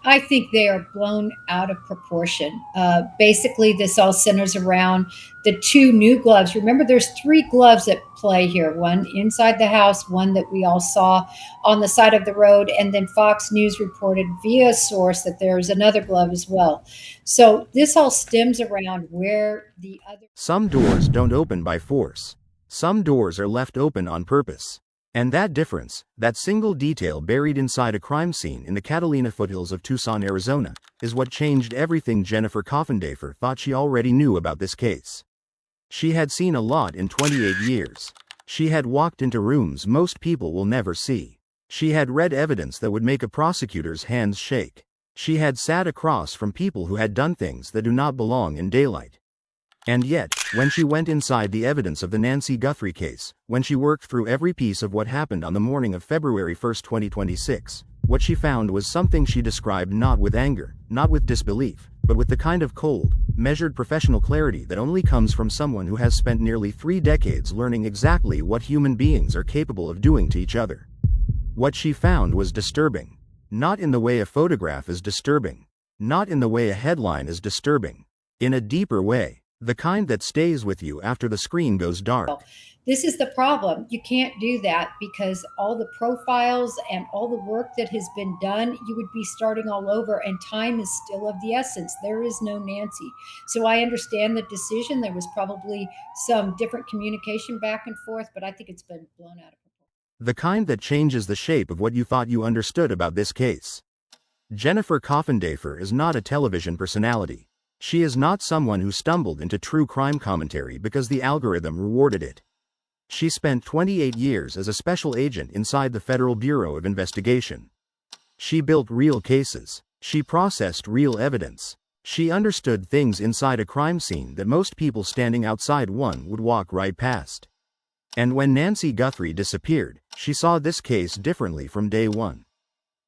I think they are blown out of proportion. Basically, this all centers around the two new gloves. Remember, there's three gloves at play here: one inside the house, one that we all saw on the side of the road, and then Fox News reported via a source that there's another glove as well. So this all stems around where the other. Some doors don't open by force. Some doors are left open on purpose. And that difference, that single detail buried inside a crime scene in the Catalina foothills of Tucson, Arizona, is what changed everything Jennifer Coffindaffer thought she already knew about this case. She had seen a lot in 28 years. She had walked into rooms most people will never see. She had read evidence that would make a prosecutor's hands shake. She had sat across from people who had done things that do not belong in daylight. And yet, when she went inside the evidence of the Nancy Guthrie case, when she worked through every piece of what happened on the morning of February 1st, 2026, what she found was something she described not with anger, not with disbelief, but with the kind of cold, measured professional clarity that only comes from someone who has spent nearly 3 decades learning exactly what human beings are capable of doing to each other. What she found was disturbing. Not in the way a photograph is disturbing. Not in the way a headline is disturbing. In a deeper way. The kind that stays with you after the screen goes dark. This is the problem. You can't do that because all the profiles and all the work that has been done, you would be starting all over, and time is still of the essence. There is no Nancy. So I understand the decision. There was probably some different communication back and forth, but I think it's been blown out of proportion. The kind that changes the shape of what you thought you understood about this case. Jennifer Coffindaffer is not a television personality. She is not someone who stumbled into true crime commentary because the algorithm rewarded it. She spent 28 years as a special agent inside the Federal Bureau of Investigation. She built real cases. She processed real evidence. She understood things inside a crime scene that most people standing outside one would walk right past. And when Nancy Guthrie disappeared, she saw this case differently from day one.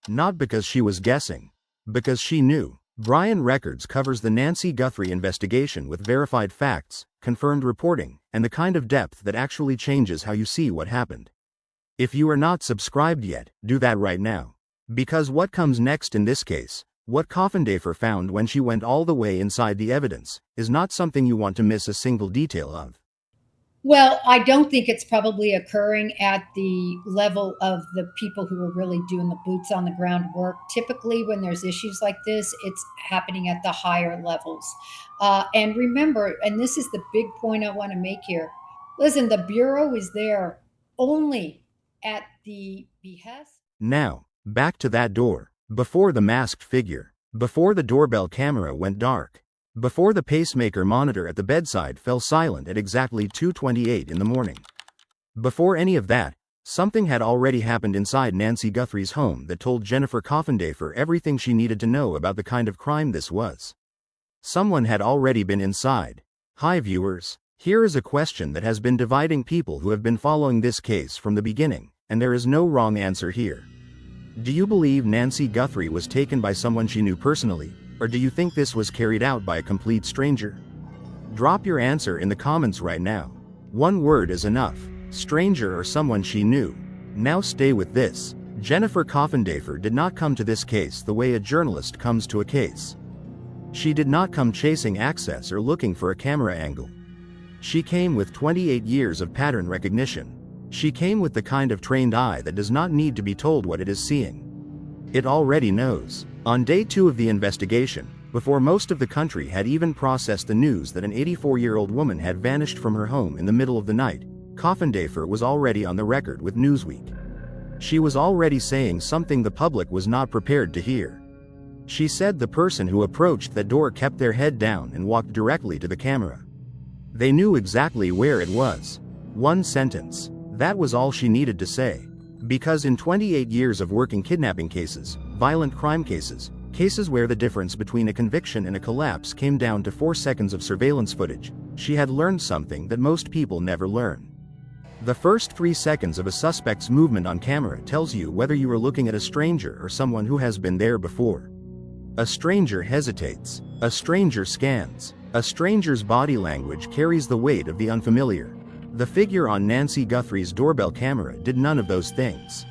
Not because she was guessing. Because she knew. Brian Records covers the Nancy Guthrie investigation with verified facts, confirmed reporting, and the kind of depth that actually changes how you see what happened. If you are not subscribed yet, do that right now. Because what comes next in this case, what Coffindaffer found when she went all the way inside the evidence, is not something you want to miss a single detail of. Well, I don't think it's probably occurring at the level of the people who are really doing the boots on the ground work. Typically, when there's issues like this, it's happening at the higher levels. And remember, and this is the big point I want to make here, listen, the Bureau is there only at the behest. Now, back to that door. Before the masked figure. Before the doorbell camera went dark. Before the pacemaker monitor at the bedside fell silent at exactly 2:28 in the morning. Before any of that, something had already happened inside Nancy Guthrie's home that told Jennifer Coffindaffer everything she needed to know about the kind of crime this was. Someone had already been inside. Hi viewers, here is a question that has been dividing people who have been following this case from the beginning, and there is no wrong answer here. Do you believe Nancy Guthrie was taken by someone she knew personally? Or do you think this was carried out by a complete stranger? Drop your answer in the comments right now. One word is enough. Stranger or someone she knew. Now stay with this. Jennifer Coffindaffer did not come to this case the way a journalist comes to a case. She did not come chasing access or looking for a camera angle. She came with 28 years of pattern recognition. She came with the kind of trained eye that does not need to be told what it is seeing. It already knows. On day 2 of the investigation, before most of the country had even processed the news that an 84-year-old woman had vanished from her home in the middle of the night, Coffindaffer was already on the record with Newsweek. She was already saying something the public was not prepared to hear. She said the person who approached that door kept their head down and walked directly to the camera. They knew exactly where it was. One sentence. That was all she needed to say. Because in 28 years of working kidnapping cases, violent crime cases, cases where the difference between a conviction and a collapse came down to 4 seconds of surveillance footage, she had learned something that most people never learn. The first 3 seconds of a suspect's movement on camera tells you whether you are looking at a stranger or someone who has been there before. A stranger hesitates. A stranger scans. A stranger's body language carries the weight of the unfamiliar. The figure on Nancy Guthrie's doorbell camera did none of those things.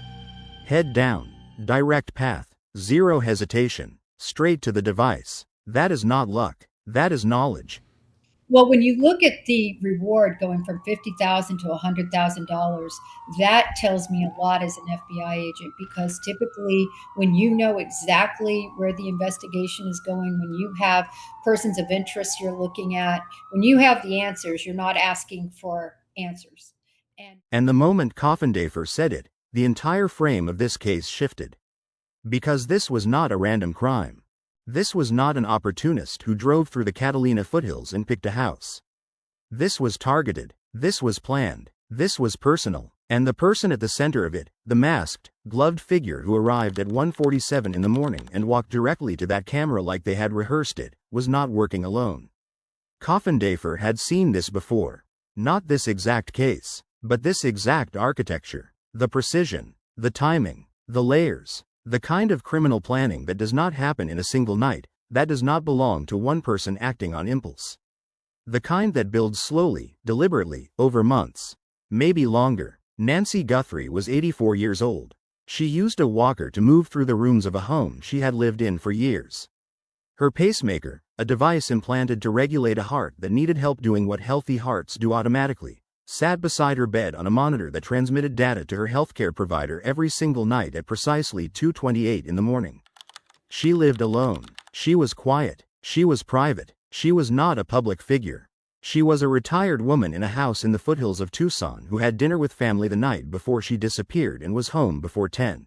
Head down, direct path, zero hesitation. Straight to the device. That is not luck. That is knowledge. Well, when you look at the reward going from 50,000 to $100,000, that tells me a lot as an FBI agent, because typically when you know exactly where the investigation is going, when you have persons of interest you're looking at, when you have the answers, you're not asking for answers. And the moment Coffindaffer said it, the entire frame of this case shifted. Because this was not a random crime. This was not an opportunist who drove through the Catalina foothills and picked a house. This was targeted, this was planned, this was personal, and the person at the center of it, the masked, gloved figure who arrived at 1:47 in the morning and walked directly to that camera like they had rehearsed it, was not working alone. Coffindaffer had seen this before. Not this exact case, but this exact architecture, the precision, the timing, the layers. The kind of criminal planning that does not happen in a single night, that does not belong to one person acting on impulse. The kind that builds slowly, deliberately, over months. Maybe longer. Nancy Guthrie was 84 years old. She used a walker to move through the rooms of a home she had lived in for years. Her pacemaker, a device implanted to regulate a heart that needed help doing what healthy hearts do automatically, sat beside her bed on a monitor that transmitted data to her healthcare provider every single night at precisely 2:28 in the morning. She lived alone. She was quiet. She was private. She was not a public figure. She was a retired woman in a house in the foothills of Tucson who had dinner with family the night before she disappeared and was home before 10.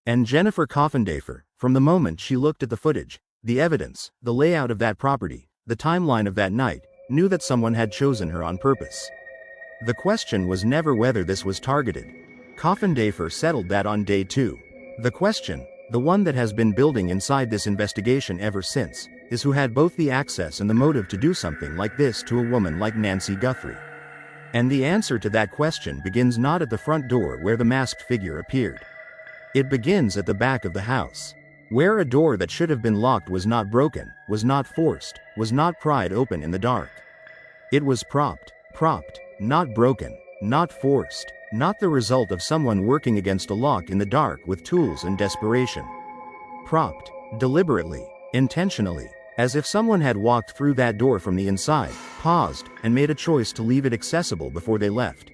And Jennifer Coffindaffer, from the moment she looked at the footage, the evidence, the layout of that property, the timeline of that night, knew that someone had chosen her on purpose. The question was never whether this was targeted. Coffindaffer settled that on day 2. The question, the one that has been building inside this investigation ever since, is who had both the access and the motive to do something like this to a woman like Nancy Guthrie. And the answer to that question begins not at the front door where the masked figure appeared. It begins at the back of the house, where a door that should have been locked was not broken, was not forced, was not pried open in the dark. It was propped, not broken, not forced, not the result of someone working against a lock in the dark with tools and desperation. Propped, deliberately, intentionally, as if someone had walked through that door from the inside, paused, and made a choice to leave it accessible before they left.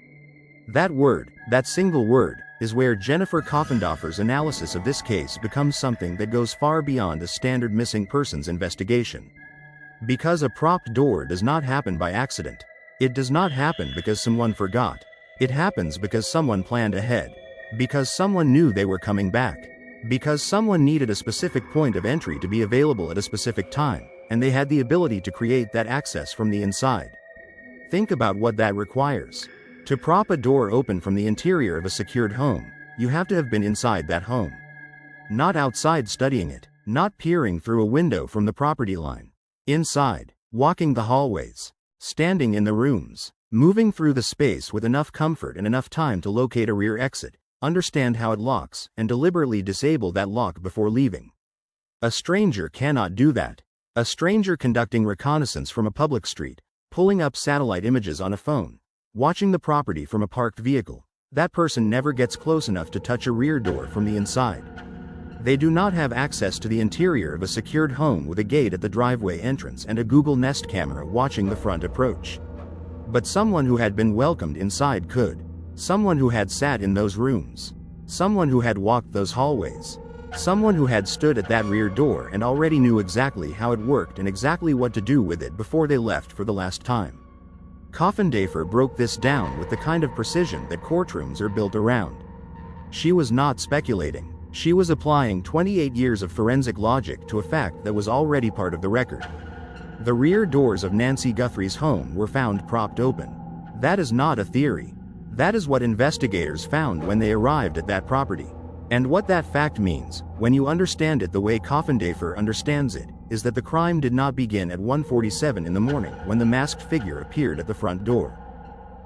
That word, that single word, is where Jennifer Coffindaffer's analysis of this case becomes something that goes far beyond a standard missing persons investigation. Because a propped door does not happen by accident. It does not happen because someone forgot. It happens because someone planned ahead. Because someone knew they were coming back. Because someone needed a specific point of entry to be available at a specific time, and they had the ability to create that access from the inside. Think about what that requires. To prop a door open from the interior of a secured home, you have to have been inside that home. Not outside studying it, not peering through a window from the property line. Inside, walking the hallways. Standing in the rooms, moving through the space with enough comfort and enough time to locate a rear exit, understand how it locks, and deliberately disable that lock before leaving. A stranger cannot do that. A stranger conducting reconnaissance from a public street, pulling up satellite images on a phone, watching the property from a parked vehicle, that person never gets close enough to touch a rear door from the inside. They do not have access to the interior of a secured home with a gate at the driveway entrance and a Google Nest camera watching the front approach. But someone who had been welcomed inside could. Someone who had sat in those rooms. Someone who had walked those hallways. Someone who had stood at that rear door and already knew exactly how it worked and exactly what to do with it before they left for the last time. Coffindaffer broke this down with the kind of precision that courtrooms are built around. She was not speculating. She was applying 28 years of forensic logic to a fact that was already part of the record. The rear doors of Nancy Guthrie's home were found propped open. That is not a theory. That is what investigators found when they arrived at that property. And what that fact means, when you understand it the way Coffindaffer understands it, is that the crime did not begin at 1:47 in the morning when the masked figure appeared at the front door.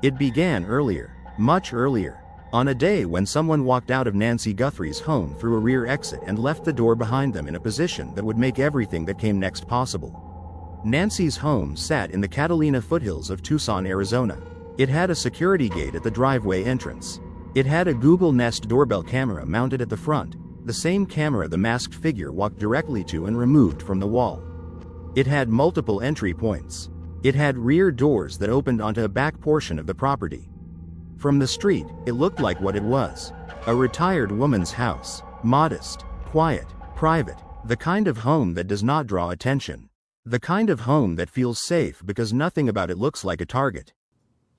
It began earlier, much earlier, on a day when someone walked out of Nancy Guthrie's home through a rear exit and left the door behind them in a position that would make everything that came next possible. Nancy's home sat in the Catalina foothills of Tucson, Arizona. It had a security gate at the driveway entrance. It had a Google Nest doorbell camera mounted at the front, the same camera the masked figure walked directly to and removed from the wall. It had multiple entry points. It had rear doors that opened onto a back portion of the property. From the street, it looked like what it was: a retired woman's house. Modest, quiet, private, the kind of home that does not draw attention. The kind of home that feels safe because nothing about it looks like a target.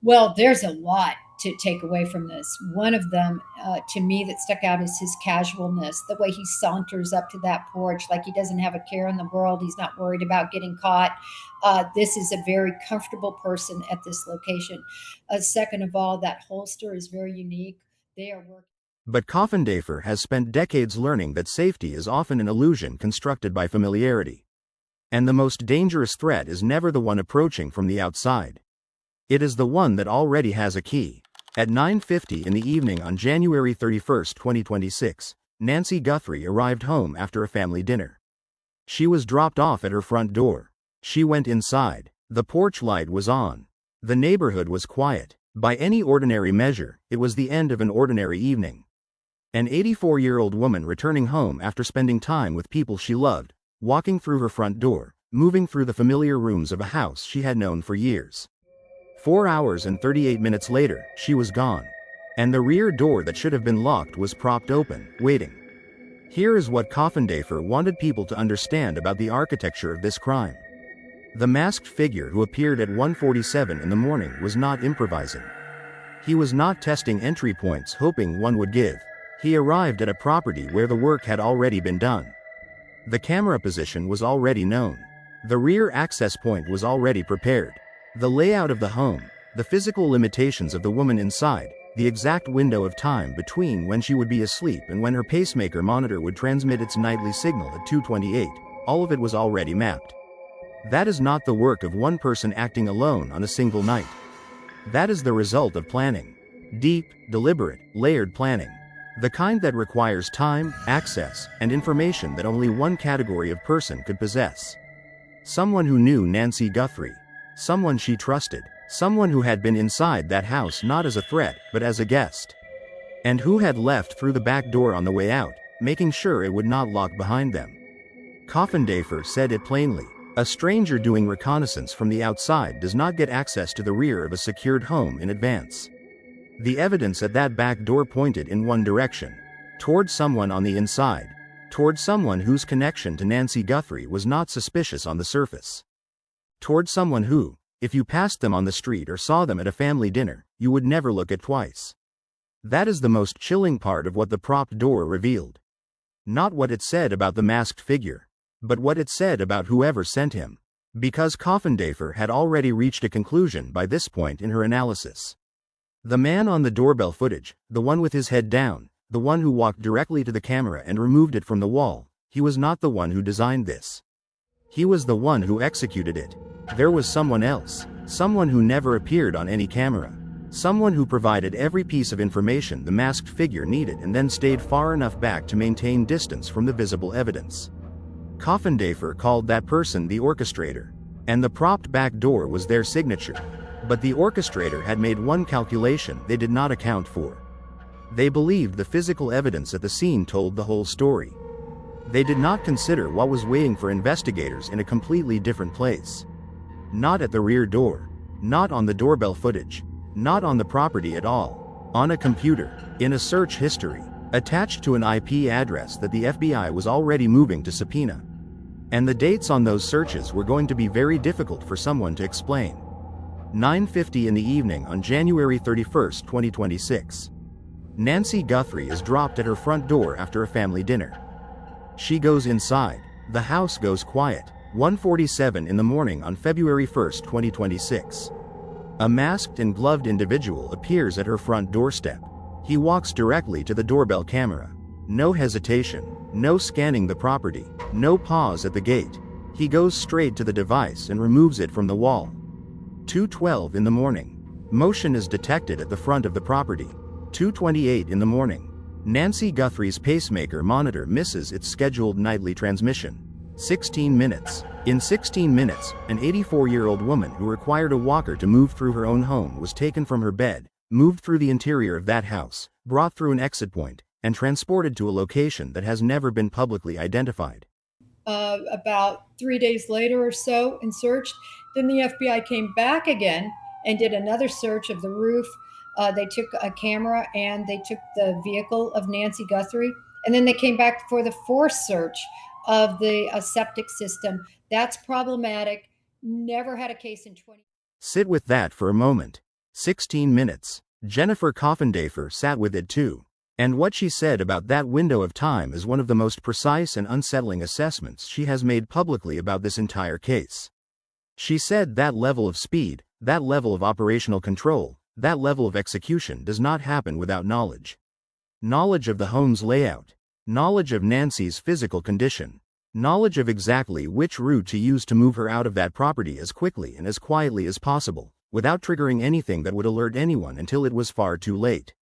Well, there's a lot to take away from this. One of them, to me, that stuck out is his casualness, the way he saunters up to that porch like he doesn't have a care in the world. He's not worried about getting caught. This is a very comfortable person at this location. Second of all, that holster is very unique. They are working. But Coffindaffer has spent decades learning that safety is often an illusion constructed by familiarity. And the most dangerous threat is never the one approaching from the outside. It is the one that already has a key. At 9:50 in the evening on January 31, 2026, Nancy Guthrie arrived home after a family dinner. She was dropped off at her front door. She went inside. The porch light was on. The neighborhood was quiet. By any ordinary measure, it was the end of an ordinary evening. An 84-year-old woman returning home after spending time with people she loved, walking through her front door, moving through the familiar rooms of a house she had known for years. 4 hours and 38 minutes later, she was gone. And the rear door that should have been locked was propped open, waiting. Here is what Coffindaffer wanted people to understand about the architecture of this crime. The masked figure who appeared at 1:47 in the morning was not improvising. He was not testing entry points hoping one would give. He arrived at a property where the work had already been done. The camera position was already known. The rear access point was already prepared. The layout of the home, the physical limitations of the woman inside, the exact window of time between when she would be asleep and when her pacemaker monitor would transmit its nightly signal at 2:28, all of it was already mapped. That is not the work of one person acting alone on a single night. That is the result of planning. Deep, deliberate, layered planning. The kind that requires time, access, and information that only one category of person could possess. Someone who knew Nancy Guthrie. Someone she trusted. Someone who had been inside that house not as a threat, but as a guest. And who had left through the back door on the way out, making sure it would not lock behind them. Coffindaffer said it plainly. A stranger doing reconnaissance from the outside does not get access to the rear of a secured home in advance. The evidence at that back door pointed in one direction, toward someone on the inside, toward someone whose connection to Nancy Guthrie was not suspicious on the surface. Toward someone who, if you passed them on the street or saw them at a family dinner, you would never look at twice. That is the most chilling part of what the propped door revealed. Not what it said about the masked figure, but what it said about whoever sent him. Because Coffindaffer had already reached a conclusion by this point in her analysis. The man on the doorbell footage, the one with his head down, the one who walked directly to the camera and removed it from the wall, he was not the one who designed this. He was the one who executed it. There was someone else, someone who never appeared on any camera, someone who provided every piece of information the masked figure needed and then stayed far enough back to maintain distance from the visible evidence. Coffindaffer called that person the orchestrator, and the propped back door was their signature. But the orchestrator had made one calculation they did not account for. They believed the physical evidence at the scene told the whole story. They did not consider what was waiting for investigators in a completely different place. Not at the rear door. Not on the doorbell footage. Not on the property at all. On a computer. In a search history. Attached to an IP address that the FBI was already moving to subpoena. And the dates on those searches were going to be very difficult for someone to explain. 9:50 in the evening on January 31, 2026. Nancy Guthrie is dropped at her front door after a family dinner. She goes inside. The house goes quiet. 1:47 in the morning on February 1, 2026. A masked and gloved individual appears at her front doorstep. He walks directly to the doorbell camera. No hesitation. No scanning the property. No pause at the gate. He goes straight to the device and removes it from the wall. 2:12 in the morning. Motion is detected at the front of the property. 2:28 in the morning. Nancy Guthrie's pacemaker monitor misses its scheduled nightly transmission. 16 minutes. In 16 minutes, an 84-year-old woman who required a walker to move through her own home was taken from her bed, moved through the interior of that house, brought through an exit point, and transported to a location that has never been publicly identified. About 3 days later or so and searched. Then the FBI came back again and did another search of the roof. They took a camera and they took the vehicle of Nancy Guthrie. And then they came back for the fourth search of the septic system. That's problematic. Never had a case in 20. Sit with that for a moment. 16 minutes. Jennifer Coffindaffer sat with it too. And what she said about that window of time is one of the most precise and unsettling assessments she has made publicly about this entire case. She said that level of speed, that level of operational control, that level of execution does not happen without knowledge. Knowledge of the home's layout, knowledge of Nancy's physical condition, knowledge of exactly which route to use to move her out of that property as quickly and as quietly as possible, without triggering anything that would alert anyone until it was far too late.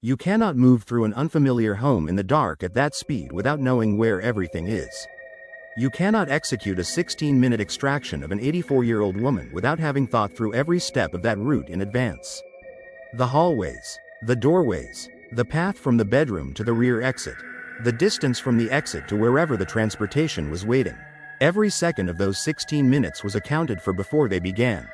You cannot move through an unfamiliar home in the dark at that speed without knowing where everything is. You cannot execute a 16-minute extraction of an 84-year-old woman without having thought through every step of that route in advance. The hallways, the doorways, the path from the bedroom to the rear exit, the distance from the exit to wherever the transportation was waiting. Every second of those 16 minutes was accounted for before they began.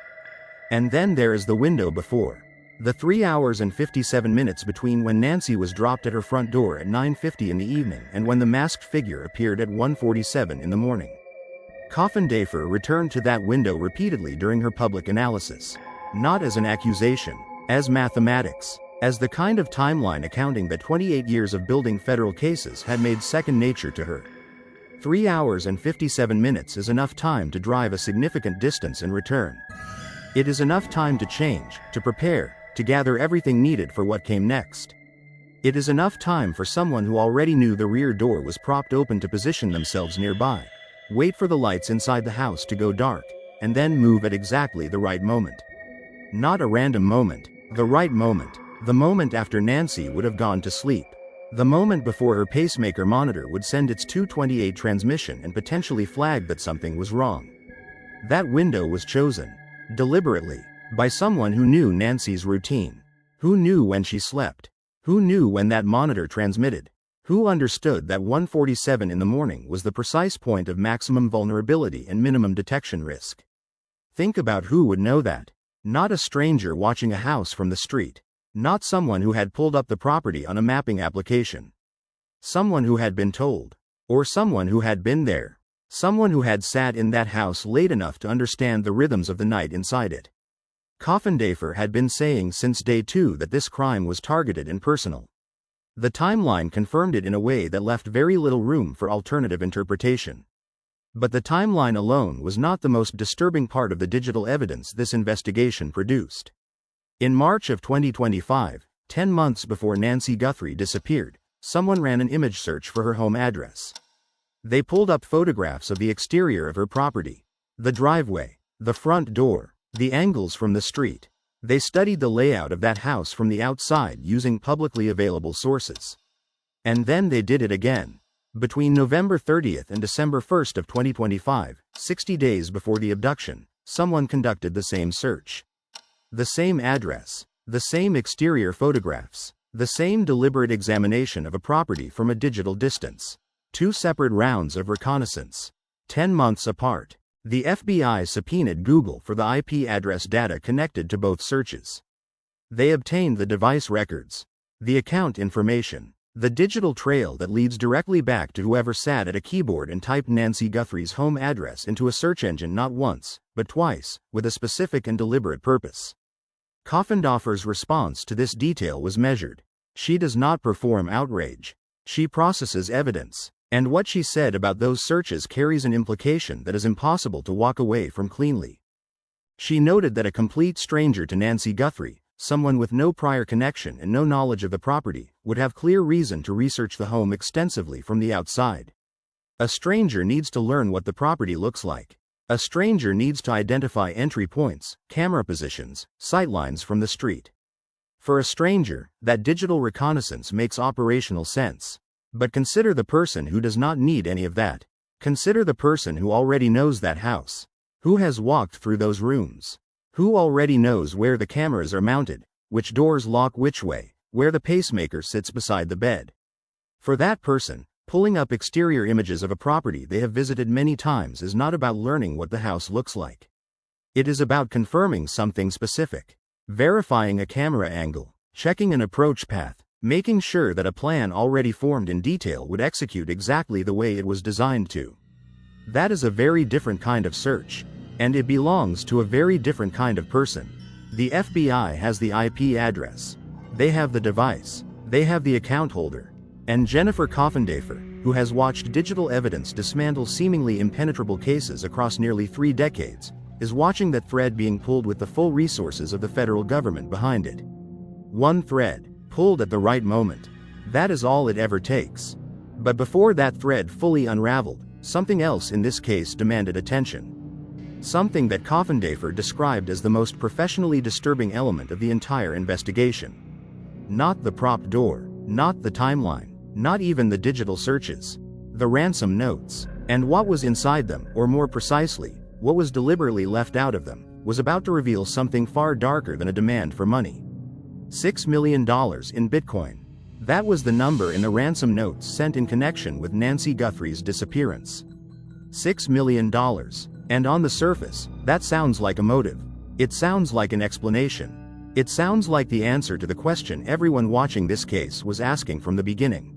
And then there is the window before. The 3 hours and 57 minutes between when Nancy was dropped at her front door at 9:50 in the evening and when the masked figure appeared at 1:47 in the morning. Coffindaffer returned to that window repeatedly during her public analysis. Not as an accusation, as mathematics, as the kind of timeline accounting that 28 years of building federal cases had made second nature to her. 3 hours and 57 minutes is enough time to drive a significant distance and return. It is enough time to change, to prepare, to gather everything needed for what came next. It is enough time for someone who already knew the rear door was propped open to position themselves nearby, wait for the lights inside the house to go dark, and then move at exactly the right moment. Not a random moment, the right moment, the moment after Nancy would have gone to sleep, the moment before her pacemaker monitor would send its 228 transmission and potentially flag that something was wrong. That window was chosen, deliberately, by someone who knew Nancy's routine, who knew when she slept, who knew when that monitor transmitted, who understood that 1:47 in the morning was the precise point of maximum vulnerability and minimum detection risk. Think about who would know that. Not a stranger watching a house from the street, not someone who had pulled up the property on a mapping application. Someone who had been told, or someone who had been there, someone who had sat in that house late enough to understand the rhythms of the night inside it. Coffindaffer had been saying since day 2 that this crime was targeted and personal. The timeline confirmed it in a way that left very little room for alternative interpretation. But the timeline alone was not the most disturbing part of the digital evidence this investigation produced. In March of 2025, 10 months before Nancy Guthrie disappeared, someone ran an image search for her home address. They pulled up photographs of the exterior of her property, the driveway, the front door, the angles from the street. They studied the layout of that house from the outside using publicly available sources. And then they did it again. Between November 30th and December 1st of 2025, 60 days before the abduction, someone conducted the same search. The same address, the same exterior photographs, the same deliberate examination of a property from a digital distance. 2 separate rounds of reconnaissance. 10 months apart. The FBI subpoenaed Google for the IP address data connected to both searches. They obtained the device records, the account information, the digital trail that leads directly back to whoever sat at a keyboard and typed Nancy Guthrie's home address into a search engine not once, but twice, with a specific and deliberate purpose. Coffindaffer's response to this detail was measured. She does not perform outrage. She processes evidence. And what she said about those searches carries an implication that is impossible to walk away from cleanly. She noted that a complete stranger to Nancy Guthrie, someone with no prior connection and no knowledge of the property, would have clear reason to research the home extensively from the outside. A stranger needs to learn what the property looks like. A stranger needs to identify entry points, camera positions, sightlines from the street. For a stranger, that digital reconnaissance makes operational sense. But consider the person who does not need any of that. Consider the person who already knows that house, who has walked through those rooms, who already knows where the cameras are mounted, which doors lock which way, where the pacemaker sits beside the bed. For that person, pulling up exterior images of a property they have visited many times is not about learning what the house looks like. It is about confirming something specific, verifying a camera angle, checking an approach path, making sure that a plan already formed in detail would execute exactly the way it was designed to. That is a very different kind of search, and it belongs to a very different kind of person. The FBI has the IP address. They have the device. They have the account holder. And Jennifer Coffindaffer, who has watched digital evidence dismantle seemingly impenetrable cases across nearly 3 decades, is watching that thread being pulled with the full resources of the federal government behind it. One thread, pulled at the right moment. That is all it ever takes. But before that thread fully unraveled, something else in this case demanded attention. Something that Coffindaffer described as the most professionally disturbing element of the entire investigation. Not the prop door, not the timeline, not even the digital searches. The ransom notes, and what was inside them, or more precisely, what was deliberately left out of them, was about to reveal something far darker than a demand for money. $6 million in Bitcoin. That was the number in the ransom notes sent in connection with Nancy Guthrie's disappearance. $6 million. And on the surface, that sounds like a motive. It sounds like an explanation. It sounds like the answer to the question everyone watching this case was asking from the beginning.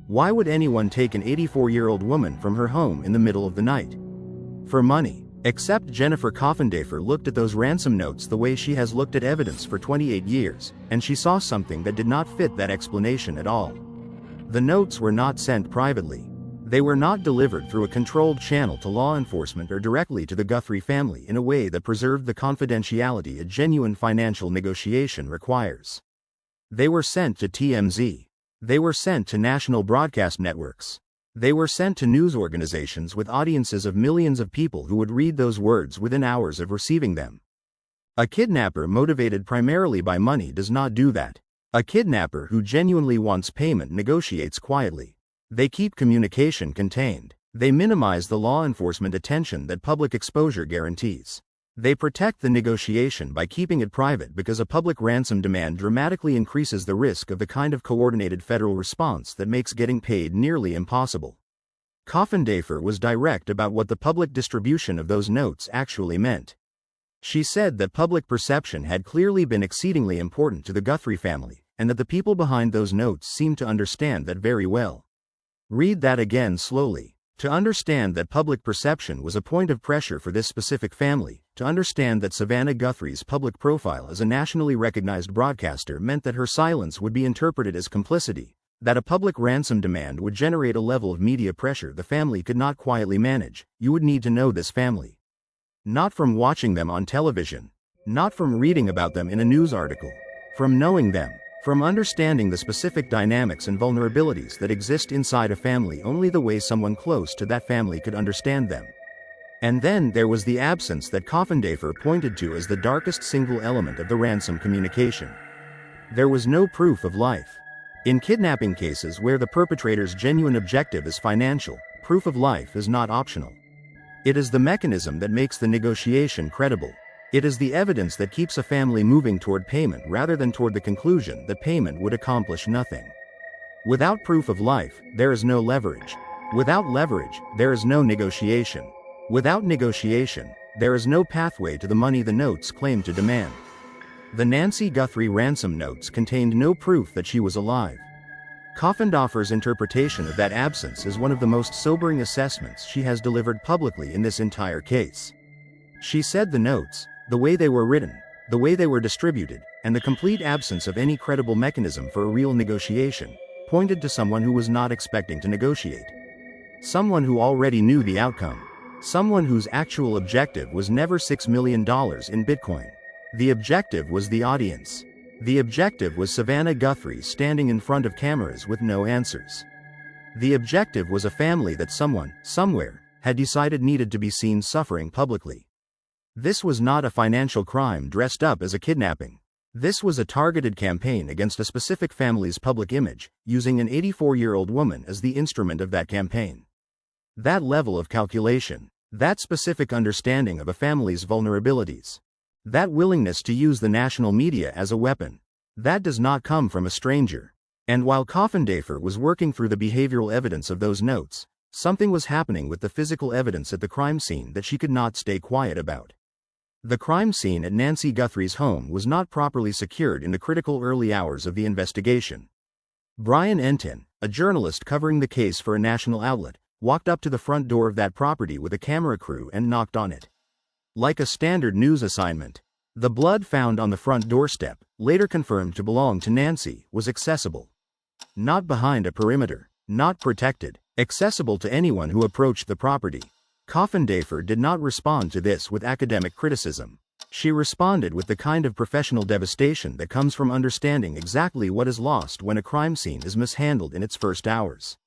Why would anyone take an 84-year-old woman from her home in the middle of the night? For money. Except Jennifer Coffindaffer looked at those ransom notes the way she has looked at evidence for 28 years, and she saw something that did not fit that explanation at all. The notes were not sent privately. They were not delivered through a controlled channel to law enforcement or directly to the Guthrie family in a way that preserved the confidentiality a genuine financial negotiation requires. They were sent to TMZ. They were sent to national broadcast networks. They were sent to news organizations with audiences of millions of people who would read those words within hours of receiving them. A kidnapper motivated primarily by money does not do that. A kidnapper who genuinely wants payment negotiates quietly. They keep communication contained. They minimize the law enforcement attention that public exposure guarantees. They protect the negotiation by keeping it private because a public ransom demand dramatically increases the risk of the kind of coordinated federal response that makes getting paid nearly impossible. Coffindaffer was direct about what the public distribution of those notes actually meant. She said that public perception had clearly been exceedingly important to the Guthrie family, and that the people behind those notes seemed to understand that very well. Read that again slowly. To understand that public perception was a point of pressure for this specific family, to understand that Savannah Guthrie's public profile as a nationally recognized broadcaster meant that her silence would be interpreted as complicity, that a public ransom demand would generate a level of media pressure the family could not quietly manage, you would need to know this family. Not from watching them on television, not from reading about them in a news article, from knowing them. From understanding the specific dynamics and vulnerabilities that exist inside a family only the way someone close to that family could understand them. And then there was the absence that Coffindaffer pointed to as the darkest single element of the ransom communication. There was no proof of life. In kidnapping cases where the perpetrator's genuine objective is financial, proof of life is not optional. It is the mechanism that makes the negotiation credible. It is the evidence that keeps a family moving toward payment rather than toward the conclusion that payment would accomplish nothing. Without proof of life, there is no leverage. Without leverage, there is no negotiation. Without negotiation, there is no pathway to the money the notes claim to demand. The Nancy Guthrie ransom notes contained no proof that she was alive. Coffindaffer's interpretation of that absence is one of the most sobering assessments she has delivered publicly in this entire case. She said the notes, the way they were written, the way they were distributed, and the complete absence of any credible mechanism for a real negotiation, pointed to someone who was not expecting to negotiate. Someone who already knew the outcome. Someone whose actual objective was never $6 million in Bitcoin. The objective was the audience. The objective was Savannah Guthrie standing in front of cameras with no answers. The objective was a family that someone, somewhere, had decided needed to be seen suffering publicly. This was not a financial crime dressed up as a kidnapping. This was a targeted campaign against a specific family's public image, using an 84-year-old woman as the instrument of that campaign. That level of calculation, that specific understanding of a family's vulnerabilities, that willingness to use the national media as a weapon, that does not come from a stranger. And while Coffindaffer was working through the behavioral evidence of those notes, something was happening with the physical evidence at the crime scene that she could not stay quiet about. The crime scene at Nancy Guthrie's home was not properly secured in the critical early hours of the investigation. Brian Entin, a journalist covering the case for a national outlet, walked up to the front door of that property with a camera crew and knocked on it. Like a standard news assignment, the blood found on the front doorstep, later confirmed to belong to Nancy, was accessible. Not behind a perimeter, not protected, accessible to anyone who approached the property. Coffindaffer did not respond to this with academic criticism. She responded with the kind of professional devastation that comes from understanding exactly what is lost when a crime scene is mishandled in its first hours.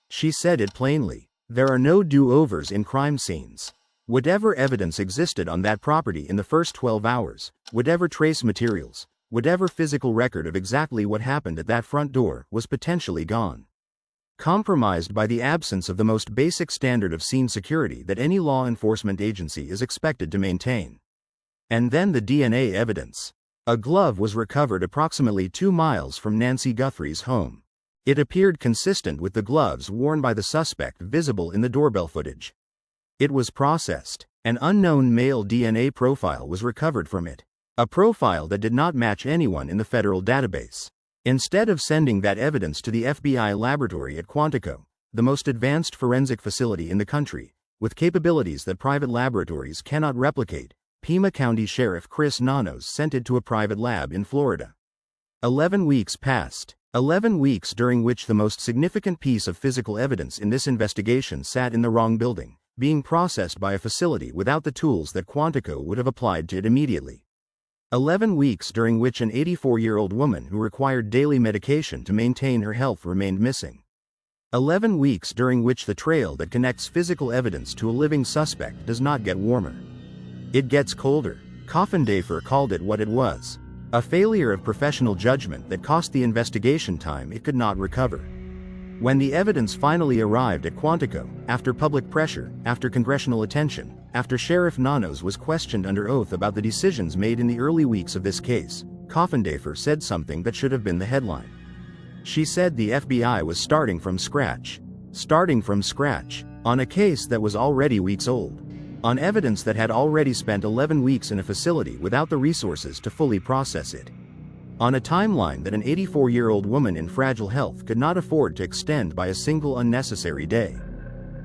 She said it plainly: there are no do-overs in crime scenes. Whatever evidence existed on that property in the first 12 hours, whatever trace materials, whatever physical record of exactly what happened at that front door was potentially gone. Compromised by the absence of the most basic standard of scene security that any law enforcement agency is expected to maintain. And then the DNA evidence. A glove was recovered approximately 2 miles from Nancy Guthrie's home. It appeared consistent with the gloves worn by the suspect visible in the doorbell footage. It was processed. An unknown male DNA profile was recovered from it. A profile that did not match anyone in the federal database. Instead of sending that evidence to the FBI laboratory at Quantico, the most advanced forensic facility in the country, with capabilities that private laboratories cannot replicate, Pima County Sheriff Chris Nanos sent it to a private lab in Florida. 11 weeks passed. 11 weeks during which the most significant piece of physical evidence in this investigation sat in the wrong building, being processed by a facility without the tools that Quantico would have applied to it immediately. 11 weeks during which an 84-year-old woman who required daily medication to maintain her health remained missing. 11 weeks during which the trail that connects physical evidence to a living suspect does not get warmer. It gets colder. Coffindaffer called it what it was: a failure of professional judgment that cost the investigation time it could not recover. When the evidence finally arrived at Quantico, after public pressure, after congressional attention, after Sheriff Nanos was questioned under oath about the decisions made in the early weeks of this case, Coffindaffer said something that should have been the headline. She said the FBI was starting from scratch. Starting from scratch, on a case that was already weeks old. On evidence that had already spent 11 weeks in a facility without the resources to fully process it. On a timeline that an 84-year-old woman in fragile health could not afford to extend by a single unnecessary day.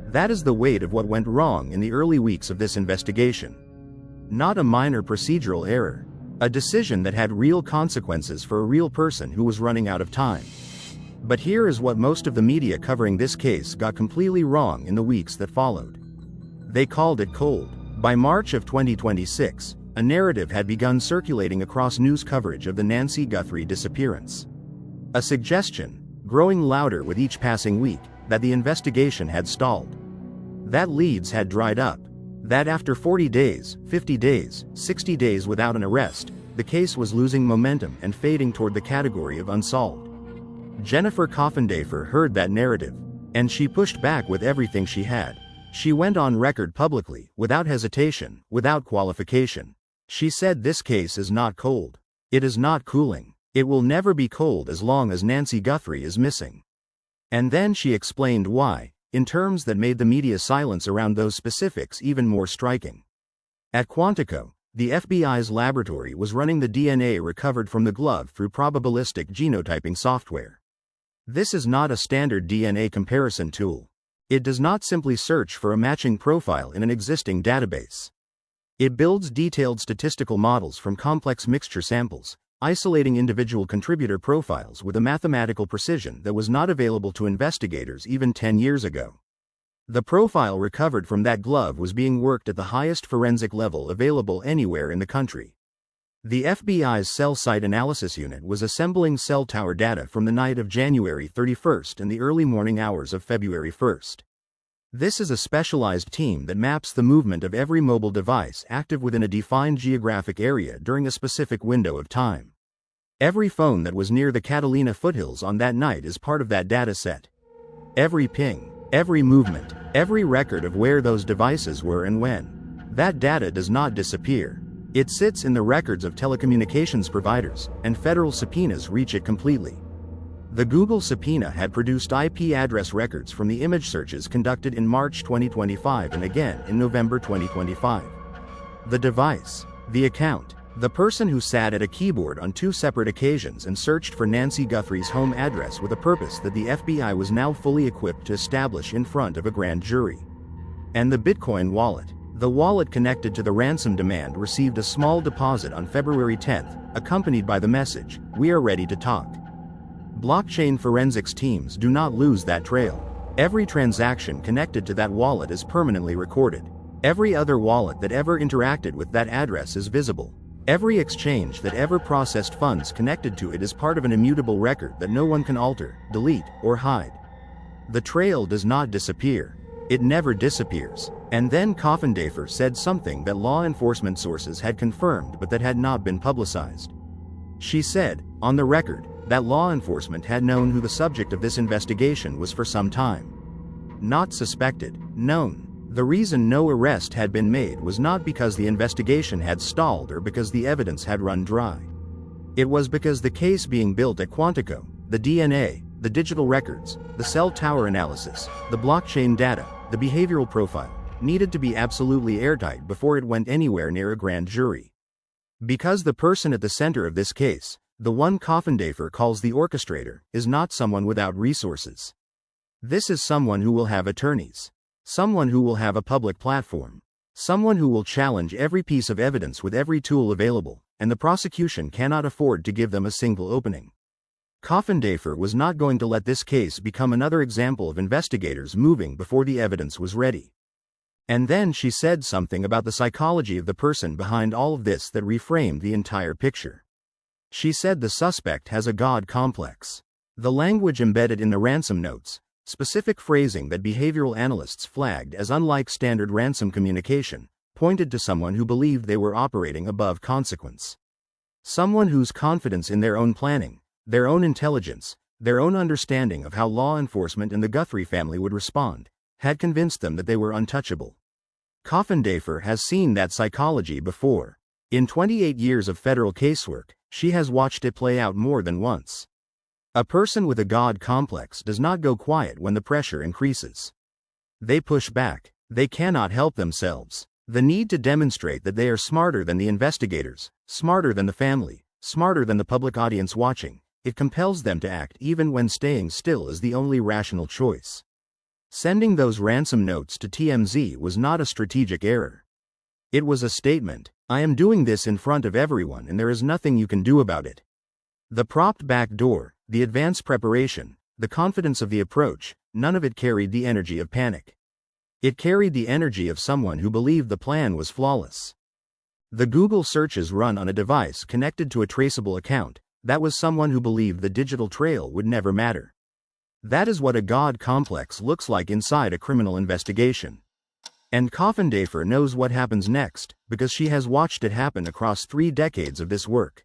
That is the weight of what went wrong in the early weeks of this investigation. Not a minor procedural error. A decision that had real consequences for a real person who was running out of time. But here is what most of the media covering this case got completely wrong in the weeks that followed. They called it cold. By March of 2026, a narrative had begun circulating across news coverage of the Nancy Guthrie disappearance. A suggestion, growing louder with each passing week, that the investigation had stalled. That leads had dried up. That after 40 days, 50 days, 60 days without an arrest, the case was losing momentum and fading toward the category of unsolved. Jennifer Coffindaffer heard that narrative, and she pushed back with everything she had. She went on record publicly, without hesitation, without qualification. She said this case is not cold. It is not cooling. It will never be cold as long as Nancy Guthrie is missing. And then she explained why, in terms that made the media silence around those specifics even more striking. At Quantico, the FBI's laboratory was running the DNA recovered from the glove through probabilistic genotyping software. This is not a standard DNA comparison tool. It does not simply search for a matching profile in an existing database. It builds detailed statistical models from complex mixture samples, isolating individual contributor profiles with a mathematical precision that was not available to investigators even 10 years ago. The profile recovered from that glove was being worked at the highest forensic level available anywhere in the country. The FBI's cell site analysis unit was assembling cell tower data from the night of January 31st and the early morning hours of February 1st. This is a specialized team that maps the movement of every mobile device active within a defined geographic area during a specific window of time. Every phone that was near the Catalina foothills on that night is part of that data set. Every ping, every movement, every record of where those devices were and when. That data does not disappear. It sits in the records of telecommunications providers, and federal subpoenas reach it completely. The Google subpoena had produced IP address records from the image searches conducted in March 2025 and again in November 2025. The device, the account, the person who sat at a keyboard on 2 separate occasions and searched for Nancy Guthrie's home address with a purpose that the FBI was now fully equipped to establish in front of a grand jury. And the Bitcoin wallet. The wallet connected to the ransom demand received a small deposit on February 10th, accompanied by the message, "We are ready to talk." Blockchain forensics teams do not lose that trail. Every transaction connected to that wallet is permanently recorded. Every other wallet that ever interacted with that address is visible. Every exchange that ever processed funds connected to it is part of an immutable record that no one can alter, delete, or hide. The trail does not disappear. It never disappears. And then Coffindaffer said something that law enforcement sources had confirmed but that had not been publicized. She said, on the record, that law enforcement had known who the subject of this investigation was for some time. Not suspected, known. The reason no arrest had been made was not because the investigation had stalled or because the evidence had run dry. It was because the case being built at Quantico, the DNA, the digital records, the cell tower analysis, the blockchain data, the behavioral profile, needed to be absolutely airtight before it went anywhere near a grand jury. Because the person at the center of this case, the one Coffindaffer calls the orchestrator, is not someone without resources. This is someone who will have attorneys. Someone who will have a public platform. Someone who will challenge every piece of evidence with every tool available, and the prosecution cannot afford to give them a single opening. Coffindaffer was not going to let this case become another example of investigators moving before the evidence was ready. And then she said something about the psychology of the person behind all of this that reframed the entire picture. She said the suspect has a God complex. The language embedded in the ransom notes, specific phrasing that behavioral analysts flagged as unlike standard ransom communication, pointed to someone who believed they were operating above consequence. Someone whose confidence in their own planning, their own intelligence, their own understanding of how law enforcement and the Guthrie family would respond, had convinced them that they were untouchable. Coffindaffer has seen that psychology before. In 28 years of federal casework, she has watched it play out more than once. A person with a God complex does not go quiet when the pressure increases. They push back. They cannot help themselves. The need to demonstrate that they are smarter than the investigators, smarter than the family, smarter than the public audience watching, it compels them to act even when staying still is the only rational choice. Sending those ransom notes to TMZ was not a strategic error. It was a statement, I am doing this in front of everyone and there is nothing you can do about it. The propped back door, the advanced preparation, the confidence of the approach, none of it carried the energy of panic. It carried the energy of someone who believed the plan was flawless. The Google searches run on a device connected to a traceable account. That was someone who believed the digital trail would never matter. That is what a God complex looks like inside a criminal investigation. And Coffindaffer knows what happens next, because she has watched it happen across 3 decades of this work.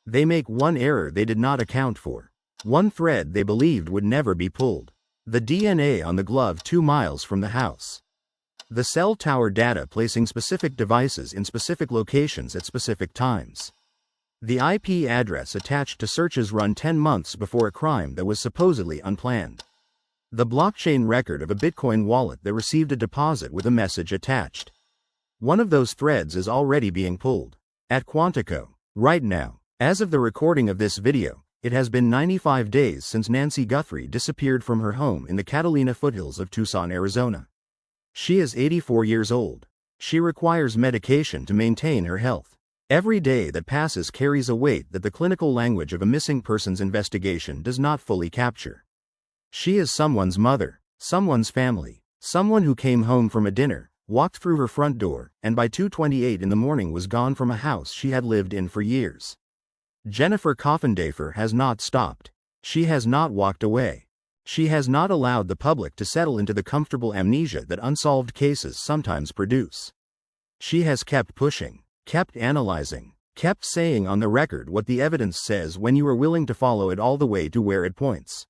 They make one error they did not account for. One thread they believed would never be pulled. The DNA on the glove 2 miles from the house. The cell tower data placing specific devices in specific locations at specific times. The IP address attached to searches run 10 months before a crime that was supposedly unplanned. The blockchain record of a Bitcoin wallet that received a deposit with a message attached. One of those threads is already being pulled. At Quantico, right now, as of the recording of this video, it has been 95 days since Nancy Guthrie disappeared from her home in the Catalina foothills of Tucson, Arizona. She is 84 years old. She requires medication to maintain her health. Every day that passes carries a weight that the clinical language of a missing persons investigation does not fully capture. She is someone's mother, someone's family, someone who came home from a dinner, walked through her front door, and by 2:28 in the morning was gone from a house she had lived in for years. Jennifer Coffindaffer has not stopped. She has not walked away. She has not allowed the public to settle into the comfortable amnesia that unsolved cases sometimes produce. She has kept pushing, kept analyzing, kept saying on the record what the evidence says when you are willing to follow it all the way to where it points.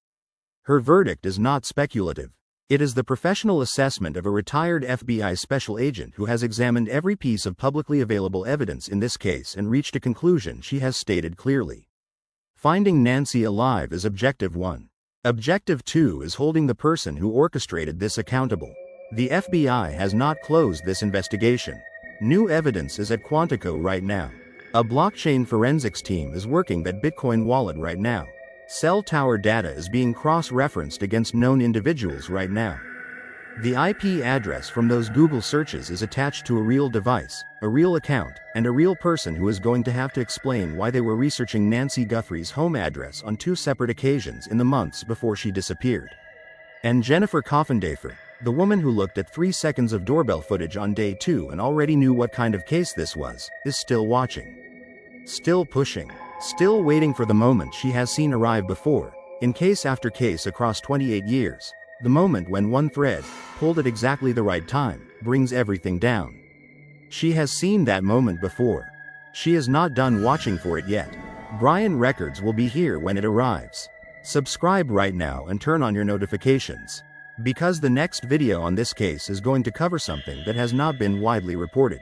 Her verdict is not speculative. It is the professional assessment of a retired FBI special agent who has examined every piece of publicly available evidence in this case and reached a conclusion she has stated clearly. Finding Nancy alive is Objective 1. Objective 2 is holding the person who orchestrated this accountable. The FBI has not closed this investigation. New evidence is at Quantico right now. A blockchain forensics team is working that Bitcoin wallet right now. Cell tower data is being cross-referenced against known individuals right now. The IP address from those Google searches is attached to a real device, a real account, and a real person who is going to have to explain why they were researching Nancy Guthrie's home address on 2 separate occasions in the months before she disappeared. And Jennifer Coffindaffer, the woman who looked at 3 seconds of doorbell footage on day 2 and already knew what kind of case this was, is still watching. Still pushing. Still waiting for the moment she has seen arrive before, in case after case across 28 years. The moment when one thread, pulled at exactly the right time, brings everything down. She has seen that moment before. She is not done watching for it yet. Brian Records will be here when it arrives. Subscribe right now and turn on your notifications. Because the next video on this case is going to cover something that has not been widely reported.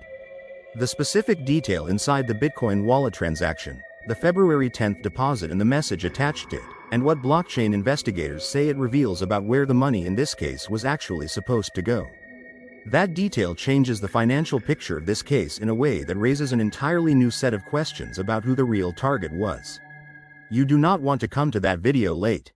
The specific detail inside the Bitcoin wallet transaction, the February 10th deposit and the message attached to it, and what blockchain investigators say it reveals about where the money in this case was actually supposed to go. That detail changes the financial picture of this case in a way that raises an entirely new set of questions about who the real target was. You do not want to come to that video late.